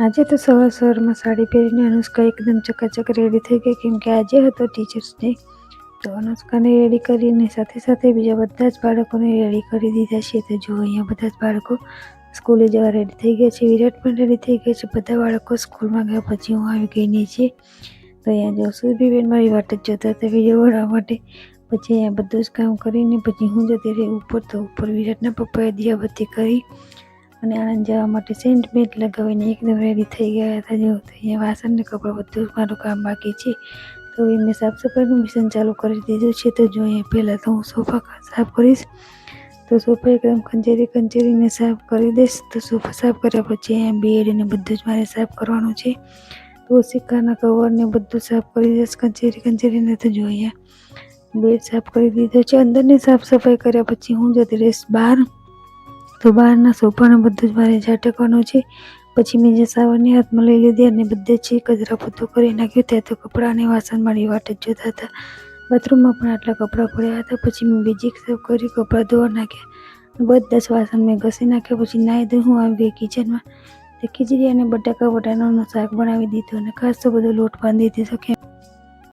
આજે તો સવારમાં સાડી પહેરીને અનુષ્કા એકદમ ચકાચક રેડી થઈ ગઈ, કેમ કે આજે હતો ટીચર્સ ડે. તો અનુષ્કાને રેડી કરીને સાથે બીજા બધા જ બાળકોને રેડી કરી દીધા છે. તો જો અહીંયા બધા જ બાળકો સ્કૂલે જવા રેડી થઈ ગયા છે. વિરાટ પણ રેડી થઈ ગયા છે. બધા બાળકો સ્કૂલમાં ગયા પછી હું આવી ગઈ નીચે. તો અહીંયા જો સુરભીબેન મારી વાટ જ જોતા હતા વિડીયો બનાવવા માટે. પછી અહીંયા બધું જ કામ કરીને પછી હું જતી રહી ઉપર. તો ઉપર વિરાટના પપ્પાએ દિયાબત્તી કરી અને આણંદ જવા માટે સેન્ટ બેન્ટ લગાવીને એકદમ રેડી થઈ ગયા હતા. જો તો અહીંયા વાસણ ને કપડાં બધું મારું કામ બાકી છે. તો એ મેં સાફ સફાઈનું મિશન ચાલુ કરી દીધું છે. તો જો અહીંયા પહેલાં તો હું સોફા સાફ કરીશ. તો સોફા એકદમ ખંજેરીને સાફ કરી દઈશ. તો સોફા સાફ કર્યા પછી અહીંયા બેડ ને બધું જ મારે સાફ કરવાનું છે. તો સિક્કાના કવર ને બધું સાફ કરી દઈશ ખંજેરીને. તો જો અહીંયા બેડ સાફ કરી દીધો છે. અંદરની સાફ સફાઈ કર્યા પછી હું જતી રહીશ બહાર. તો બહારના સોફાને બધું જ મારે ઝાટકવાનું છે. પછી મેં જે સાવરની હાથમાં લઈ લીધી અને બધે જ કચરા પોતું કરી નાખ્યું. ત્યાં તો કપડાં અને વાસણ મારી વાટ જ જોતા હતા. બાથરૂમમાં પણ આટલા કપડાં પડ્યા હતા. પછી મેં બીજી સાફ કરી, કપડાં ધોવા નાખ્યા, બધા જ વાસણ મેં ઘસી નાખ્યા. પછી નાહી ધોઈ હું આવી ગઈ કિચનમાં. તે ખીચડી અને બટાકા વટાણાનું શાક બનાવી દીધું અને ખાસ તો બધો લોટ બાંધી દીધો.